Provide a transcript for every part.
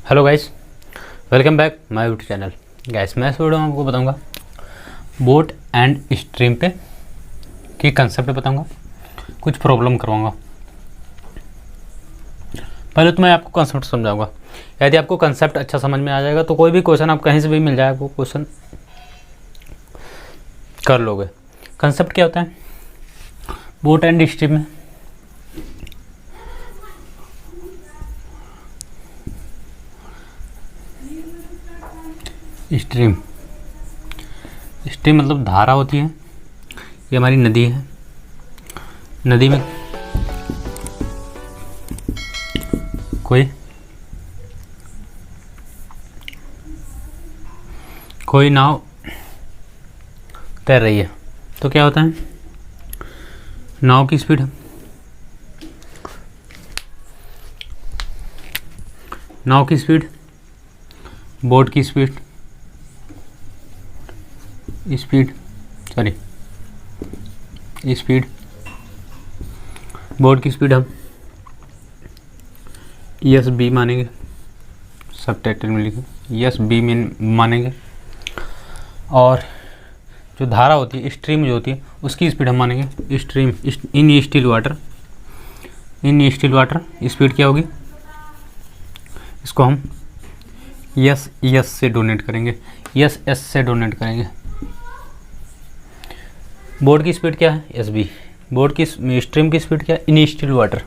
Hello guys, welcome back my YouTube channel. Guys मैं इस video में आपको बताऊंगा बोट एंड स्ट्रीम पे की कंसेप्ट बताऊंगा, कुछ प्रॉब्लम करवाऊंगा। पहले तो मैं आपको कंसेप्ट समझाऊंगा। यदि आपको कंसेप्ट अच्छा समझ में आ जाएगा तो कोई भी क्वेश्चन आप कहीं से भी मिल जाएगा, वो क्वेश्चन कर लोगे। कंसेप्ट क्या होता है बोट एंड स्ट्रीम में? स्ट्रीम मतलब धारा होती है। ये हमारी नदी है। नदी में कोई नाव तैर रही है तो क्या होता है, नाव की स्पीड बोट की स्पीड बोट की स्पीड हम एस बी मानेंगे, सब टाइटल में लिखे एस बी में मानेंगे। और जो धारा होती है, स्ट्रीम जो होती है, उसकी स्पीड हम मानेंगे stream in still water speed क्या होगी, इसको हम एस से डोनेट करेंगे, एस से डोनेट करेंगे। बोट की स्पीड क्या है, एस बी। बोट की स्ट्रीम की स्पीड क्या है, इन स्टिल वाटर।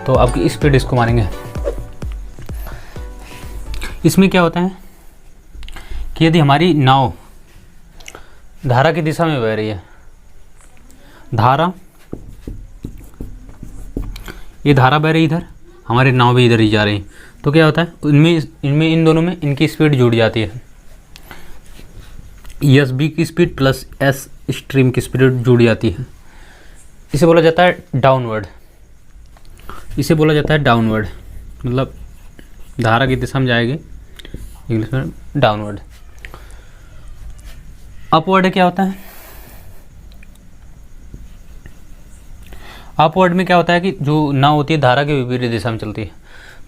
तो आपकी स्पीड इसको मानेंगे। इसमें क्या होता है कि यदि हमारी नाव धारा की दिशा में बह रही है, ये धारा बह रही इधर, हमारी नाव भी इधर ही जा रही है, तो क्या होता है इनमें इन दोनों में इनकी स्पीड जुड़ जाती है। एस बी की स्पीड प्लस एस स्ट्रीम की स्पीड जुड़ जाती है। इसे बोला जाता है डाउनवर्ड। मतलब धारा की दिशा में जाएगी, इंग्लिश में डाउनवर्ड। अपवर्ड क्या होता है, अपवर्ड में क्या होता है कि जो नाव होती है धारा के विपरीत दिशा में चलती है।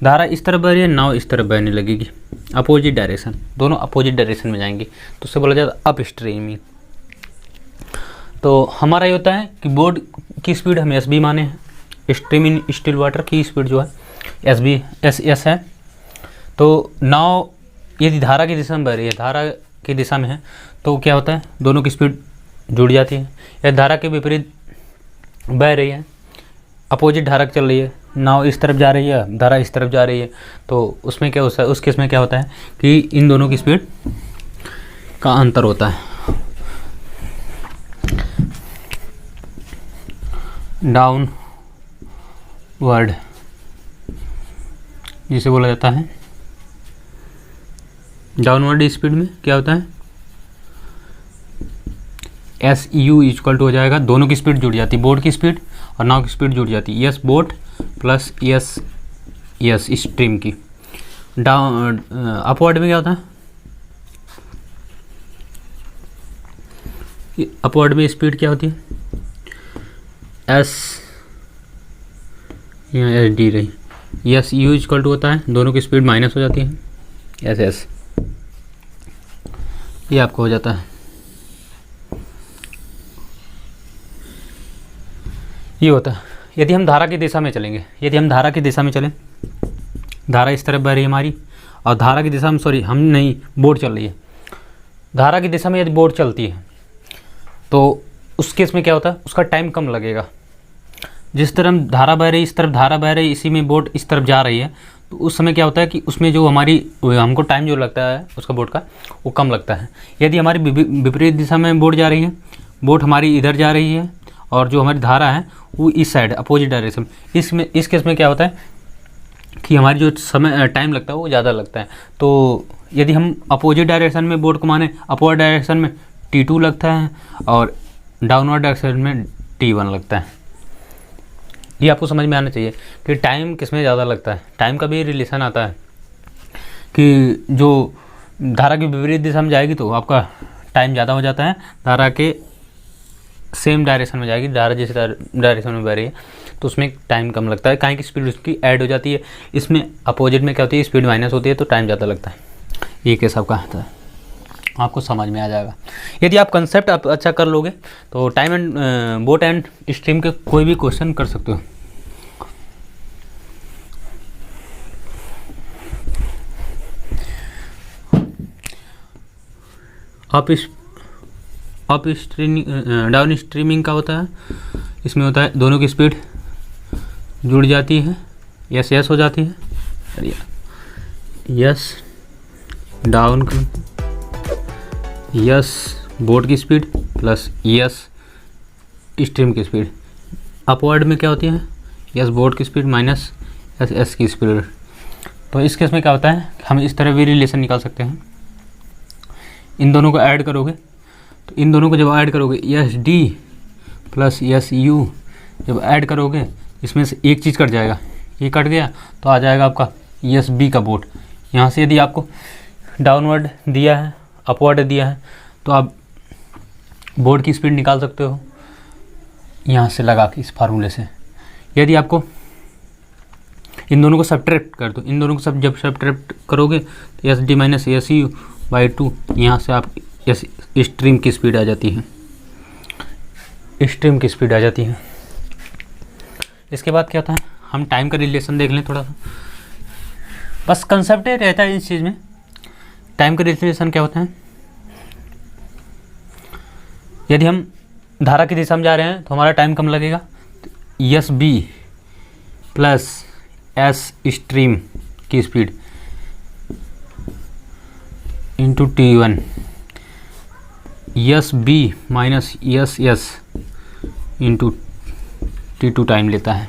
धारा इस तरफ बह रही है, नाव इस तरफ बहने लगेगी, अपोजिट डायरेक्शन, दोनों अपोजिट डायरेक्शन में जाएंगी, तो उससे बोला जाता है अप स्ट्रीमिंग। तो हमारा ये होता है कि बोट की स्पीड हम एस बी माने हैं, स्ट्रीम इन स्टिल वाटर की स्पीड जो है एस है। तो नाव यदि धारा की दिशा में बह रही है, धारा की दिशा में है, तो क्या होता है, दोनों की स्पीड जुड़ जाती है। यदि धारा के विपरीत बह रही है, अपोजिट धारा चल रही है, नाव इस तरफ जा रही है, धारा इस तरफ जा रही है, तो उसमें क्या होता है, उस केस में क्या होता है कि इन दोनों की स्पीड का अंतर होता है। डाउनवर्ड जिसे बोला जाता है, डाउनवर्ड स्पीड में क्या होता है, एस यू इक्वल टू हो जाएगा, दोनों की स्पीड जुड़ जाती है, बोट की स्पीड और नाव की स्पीड जुड़ जाती है, yes boat plus yes stream की। डाउन अपवर्ड में क्या होता है, अपवर्ड में स्पीड क्या होती है, एस यहाँ एस डी रही, यस यू इक्वल टू होता है, दोनों की स्पीड माइनस हो जाती है, एस ये आपको हो जाता है। ये होता है यदि हम धारा की दिशा में चलें, धारा इस तरफ बह रही है हमारी, और धारा की दिशा में बोट चल रही है, धारा की दिशा में यदि बोट चलती है तो उस केस में क्या होता है, उसका टाइम कम लगेगा। जिस तरह धारा बह रही, इस तरफ धारा बह रही, इसी में बोट इस तरफ जा रही है, तो उस समय क्या होता है कि उसमें जो हमको टाइम जो लगता है उसका बोट का, वो कम लगता है। यदि हमारी विपरीत दिशा में बोट जा रही है, बोट हमारी इधर जा रही है, और जो हमारी धारा है वो इस साइड अपोजिट डायरेक्शन, इस केस में क्या होता है कि हमारी जो समय टाइम लगता है वो ज़्यादा लगता है। तो यदि हम अपोजिट डायरेक्शन में बोट को माने, अपवर्ड डायरेक्शन में T2 लगता है और डाउनवर्ड डायरेक्शन में T1 लगता है। ये आपको समझ में आना चाहिए कि टाइम किस में ज़्यादा लगता है। टाइम का भी रिलेशन आता है कि जो धारा की विपरीत दिशा में जाएगी तो आपका टाइम ज़्यादा हो जाता है, धारा के सेम डायरेक्शन में जाएगी, धारा जिस डायरेक्शन में बह रही है तो उसमें टाइम कम लगता है, काहे की स्पीड उसकी ऐड हो जाती है। इसमें अपोजिट में क्या होती है, स्पीड माइनस होती है तो टाइम ज़्यादा लगता है। ये केस आपका आता है, आपको समझ में आ जाएगा। यदि आप कंसेप्ट आप अच्छा कर लोगे तो time and boat and stream के कोई भी क्वेश्चन कर सकते हो। अप स्ट्रीमिंग डाउन स्ट्रीमिंग का होता है, इसमें होता है दोनों की स्पीड जुड़ जाती है, यस यस हो जाती है, यस डाउन यस बोट की स्पीड प्लस यस स्ट्रीम की स्पीड। अपवर्ड में क्या होती है, यस बोट की स्पीड माइनस यस एस की स्पीड। तो इस केस में क्या होता है, हम इस तरह भी रिलेशन निकाल सकते हैं। इन दोनों को ऐड करोगे तो इन दोनों को जब ऐड करोगे yes D plus yes you जब ऐड करोगे इसमें से एक चीज़ कट जाएगा, ये कट गया तो आ जाएगा आपका यस बी का बोट। यहाँ से यदि आपको डाउनवर्ड दिया है अपवर्ड दिया है तो आप बोर्ड की स्पीड निकाल सकते हो यहाँ से लगा के इस फार्मूले से। यदि आपको इन दोनों को सब्ट्रैक्ट कर दो, इन दोनों को जब सब्ट्रैक्ट करोगे तो S D minus S U by 2, यहाँ से आप एस स्ट्रीम की स्पीड आ जाती है, स्ट्रीम की स्पीड आ जाती है। इसके बाद क्या होता है, हम टाइम का रिलेशन देख लें थोड़ा सा, बस कंसेप्ट ही रहता है इस चीज़ में। टाइम का रिलेशन क्या होता है, यदि हम धारा की दिशा में जा रहे हैं तो हमारा टाइम कम लगेगा, S B plus S stream की speed into T1 S B minus S S into T2 time लेता है।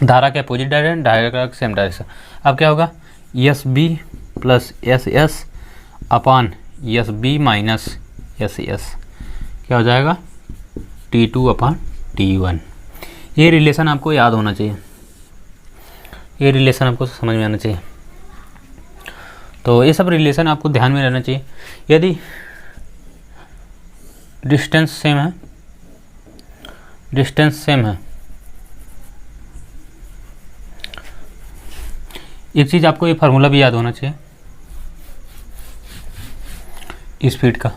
धारा के अपोजिट डायरेक्शन, धारा का सेम डायरेक्शन। अब क्या होगा, S B plus S S upon S B minus S S क्या हो जाएगा, T2 अपान T1। ये रिलेशन आपको याद होना चाहिए, ये रिलेशन आपको समझ में आना चाहिए। तो ये सब रिलेशन आपको ध्यान में रहना चाहिए। यदि डिस्टेंस सेम है, डिस्टेंस सेम है, एक चीज़ आपको ये फार्मूला भी याद होना चाहिए स्पीड का।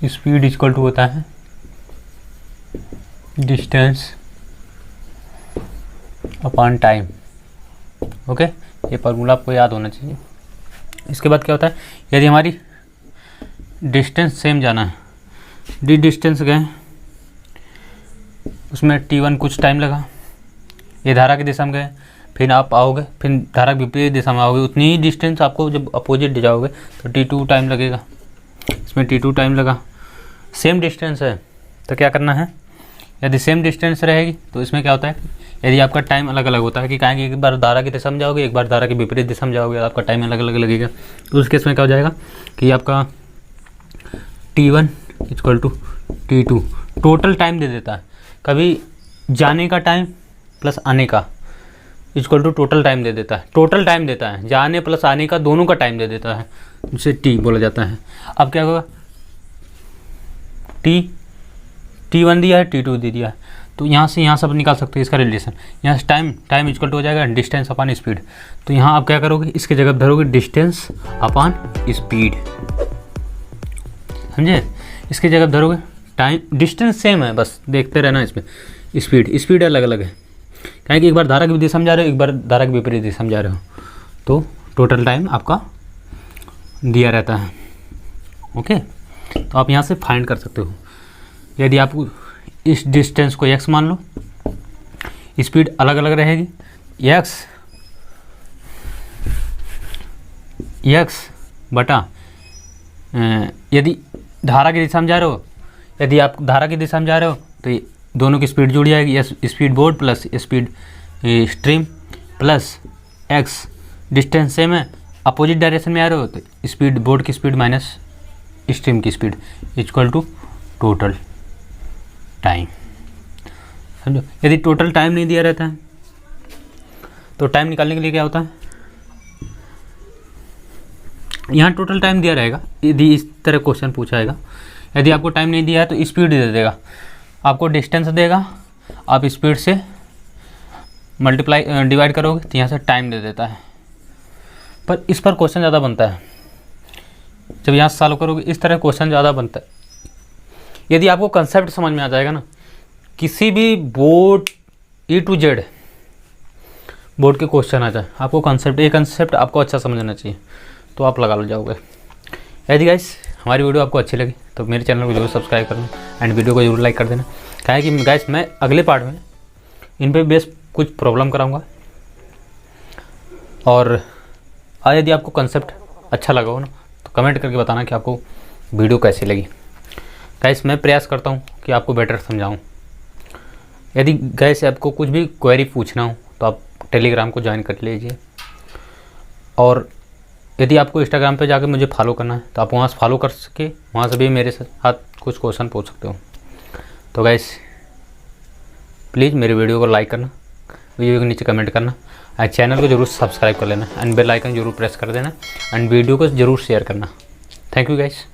स्पीड इक्वल टू होता है डिस्टेंस अपॉन टाइम। ओके, ये फार्मूला आपको याद होना चाहिए। इसके बाद क्या होता है, यदि हमारी डिस्टेंस सेम जाना है, डी डिस्टेंस गए उसमें T1 कुछ टाइम लगा, ये धारा की दिशा में गए, फिर आप आओगे, फिर धारा की विपरीत दिशा में आओगे, उतनी ही डिस्टेंस आपको जब अपोजिट जाओगे तो T2 टाइम लगेगा, इसमें T2 टाइम लगा। सेम डिस्टेंस है तो क्या करना है, यदि सेम डिस्टेंस रहेगी तो इसमें क्या होता है, यदि आपका टाइम अलग अलग होता है कि कहेंगे एक बार धारा की दिशा में जाओगे, एक बार धारा की विपरीत दिशा में जाओगे, आपका टाइम अलग अलग लगेगा। तो उस केस में क्या हो जाएगा कि आपका T1 equal to T2 total time दे देता है। कभी जाने का टाइम प्लस आने का इक्वल टू टोटल टाइम दे देता है, टोटल टाइम देता है, जाने प्लस आने का दोनों का टाइम दे देता है, जिसे T बोला जाता है। अब क्या होगा, T1 दिया है, T2 दे दिया है, तो यहाँ से यहाँ सब निकाल सकते हैं इसका रिलेशन। यहाँ से टाइम इक्वल टू हो जाएगा डिस्टेंस अपान स्पीड। तो यहाँ आप क्या करोगे, इसके जगह धरोगे डिस्टेंस अपान स्पीड, समझे। इसकी जगह धरोगे टाइम, डिस्टेंस सेम है, बस देखते रहना इसमें। स्पीड अलग अलग है, कहें कि एक बार धारा की दिशा में जा रहे हो, एक बार धारा की विपरीत दिशा में जा रहे हो, तो टोटल टाइम आपका दिया रहता है। ओके, तो आप यहाँ से फाइंड कर सकते हो। यदि आप इस डिस्टेंस को x मान लो, स्पीड अलग अलग रहेगी, x बटा यदि धारा की दिशा में जा रहे हो, यदि आप धारा की दिशा में जा रहे हो तो ये दोनों की स्पीड जुड़ जाएगी, speed boat plus speed stream plus x distance same है, अपोजिट डायरेक्शन में आ रहे हो तो स्पीड बोर्ड की स्पीड माइनस स्ट्रीम की speed equal to total time. समझो, यदि टोटल टाइम नहीं दिया रहता है तो टाइम निकालने के लिए क्या होता है, यहाँ टोटल टाइम दिया रहेगा। यदि इस तरह क्वेश्चन पूछाएगा, यदि आपको टाइम नहीं दिया है तो स्पीड दे देगा, आपको डिस्टेंस देगा, आप स्पीड से मल्टीप्लाई डिवाइड करोगे तो यहाँ से टाइम दे देता है, पर इस पर क्वेश्चन ज़्यादा बनता है। जब यहाँ से सॉल्व करोगे इस तरह क्वेश्चन ज़्यादा बनता है। यदि आपको कंसेप्ट समझ में आ जाएगा ना, किसी भी board E to Z board के क्वेश्चन आ जाए, आपको कंसेप्ट आपको अच्छा समझना चाहिए, तो आप लगा लो जाओगे। यदि गाइस हमारी वीडियो आपको अच्छी लगी तो मेरे चैनल को जरूर सब्सक्राइब करना एंड वीडियो को जरूर लाइक कर देना। क्या है कि गाइस मैं अगले पार्ट में इन पे बेस कुछ प्रॉब्लम कराऊंगा, और यदि आपको कंसेप्ट अच्छा लगा हो ना तो कमेंट करके बताना कि आपको वीडियो कैसी लगी। गाइस मैं प्रयास करता हूँ कि आपको बेटर समझाऊँ। यदि गाइस आपको कुछ भी क्वेरी पूछना हो तो आप टेलीग्राम को ज्वाइन कर लीजिए, और यदि आपको इंस्टाग्राम पे जाकर मुझे फॉलो करना है तो आप वहाँ से फॉलो कर सके, वहाँ से भी मेरे साथ कुछ क्वेश्चन पूछ सकते हो। तो गाइस प्लीज़ मेरे वीडियो को लाइक करना, वीडियो के नीचे कमेंट करना एंड चैनल को जरूर सब्सक्राइब कर लेना एंड बेल आइकन जरूर प्रेस कर देना एंड वीडियो को जरूर शेयर करना। Thank you guys.